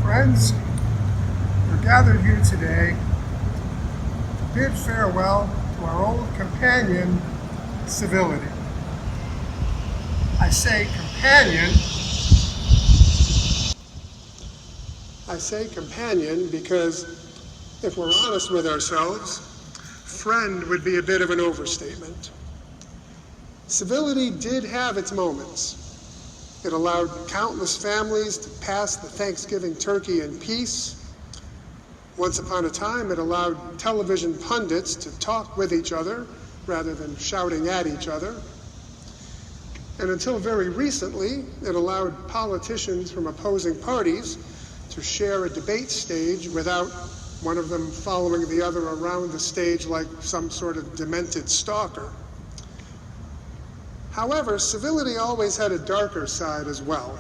Friends, we're gathered here today to bid farewell to our old companion, Civility. I say companion because if we're honest with ourselves, friend would be a bit of an overstatement. Civility did have its moments. It allowed countless families to pass the Thanksgiving turkey in peace. Once upon a time, it allowed television pundits to talk with each other rather than shouting at each other. And until very recently, it allowed politicians from opposing parties to share a debate stage without one of them following the other around the stage like some sort of demented stalker. However, civility always had a darker side as well.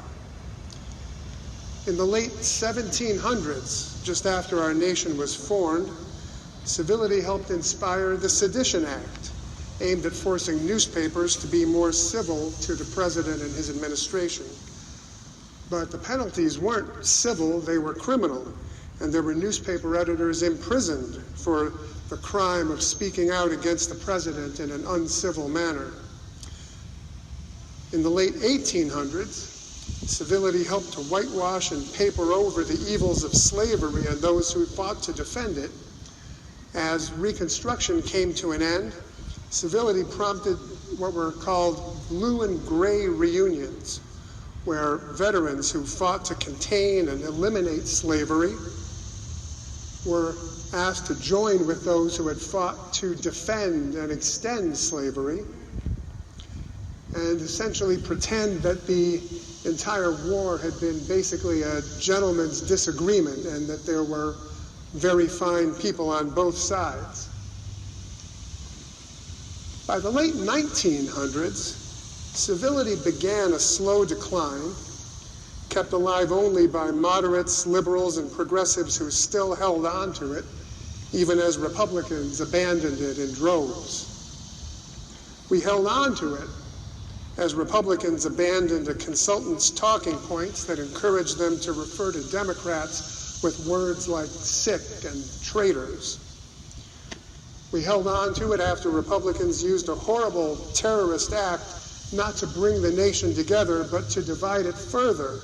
In the late 1700s, just after our nation was formed, civility helped inspire the Sedition Act, aimed at forcing newspapers to be more civil to the president and his administration. But the penalties weren't civil, they were criminal, and there were newspaper editors imprisoned for the crime of speaking out against the president in an uncivil manner. In the late 1800s, civility helped to whitewash and paper over the evils of slavery and those who fought to defend it. As Reconstruction came to an end, civility prompted what were called blue and gray reunions, where veterans who fought to contain and eliminate slavery were asked to join with those who had fought to defend and extend slavery, and essentially pretend that the entire war had been basically a gentleman's disagreement and that there were very fine people on both sides. By the late 1900s, civility began a slow decline, kept alive only by moderates, liberals, and progressives who still held on to it, even as Republicans abandoned it in droves. We held on to it as Republicans abandoned a consultant's talking points that encouraged them to refer to Democrats with words like sick and traitors. We held on to it after Republicans used a horrible terrorist act not to bring the nation together, but to divide it further,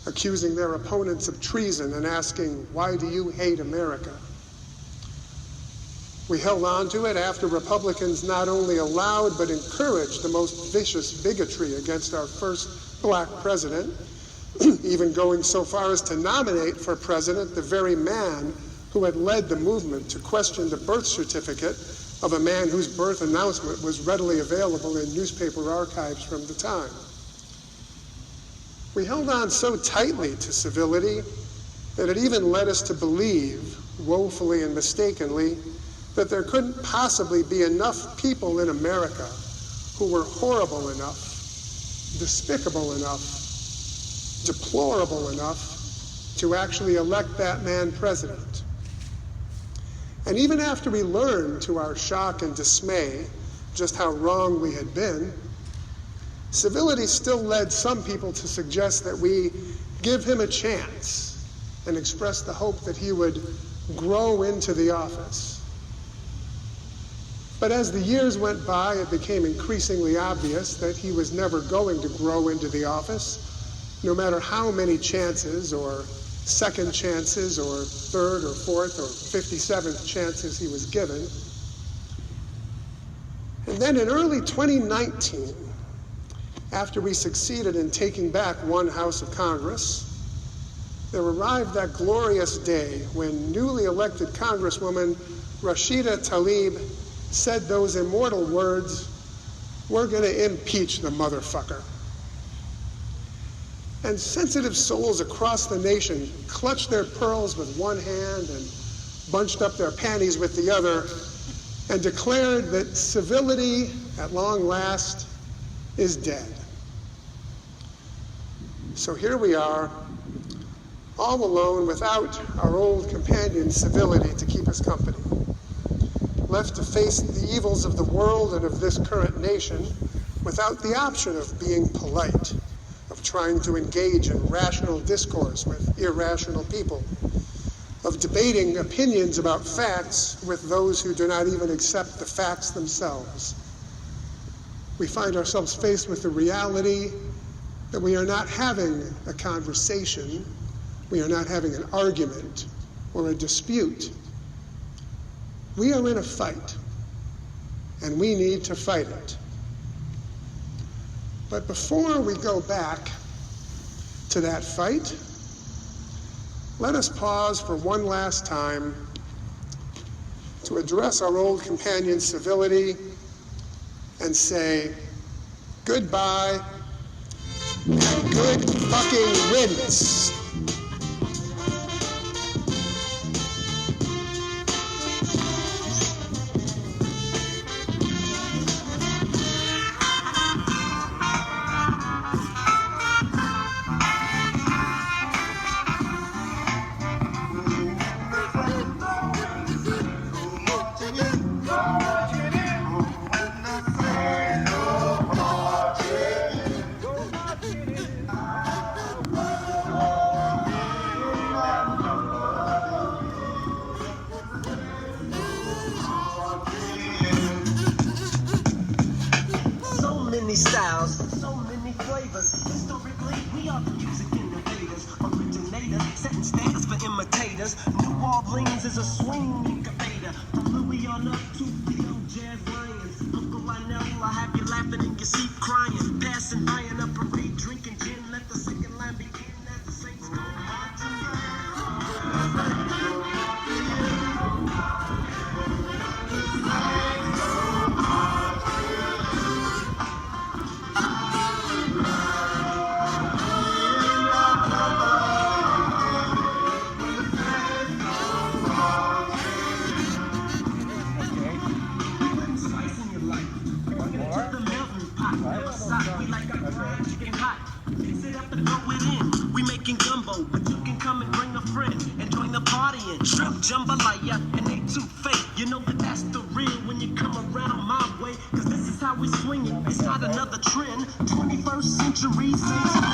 accusing their opponents of treason and asking, "Why do you hate America?" We held on to it after Republicans not only allowed but encouraged the most vicious bigotry against our first black president, even going so far as to nominate for president the very man who had led the movement to question the birth certificate of a man whose birth announcement was readily available in newspaper archives from the time. We held on so tightly to civility that it even led us to believe, woefully and mistakenly, that there couldn't possibly be enough people in America who were horrible enough, despicable enough, deplorable enough to actually elect that man president. And even after we learned, to our shock and dismay, just how wrong we had been, civility still led some people to suggest that we give him a chance and express the hope that he would grow into the office. But as the years went by, it became increasingly obvious that he was never going to grow into the office, no matter how many chances or second chances or third or fourth or 57th chances he was given. And then in early 2019, after we succeeded in taking back one house of Congress, there arrived that glorious day when newly elected Congresswoman Rashida Tlaib said those immortal words, "We're going to impeach the motherfucker." And sensitive souls across the nation clutched their pearls with one hand and bunched up their panties with the other and declared that civility, at long last, is dead. So here we are, all alone without our old companion civility to keep us company, left to face the evils of the world and of this current nation without the option of being polite, of trying to engage in rational discourse with irrational people, of debating opinions about facts with those who do not even accept the facts themselves. We find ourselves faced with the reality that we are not having a conversation, we are not having an argument or a dispute. We are in a fight, and we need to fight it. But before we go back to that fight, let us pause for one last time to address our old companion civility and say goodbye and good fucking riddance. Styles, so many flavors. Historically, we are the music innovators, originators, setting standards for imitators. New Orleans is a swing incubator. From Louis on up to Theo Jazz Lions. Uncle Lionel, I have you laughing and you see crying. Passing by an upper reed, drinking gin. Let the second line begin as the saints go but you can come and bring a friend and join the party and shrimp jambalaya and they too fake. You know that that's the real when you come around my way, cause this is how we swing it. It's not another trend. 21st century saints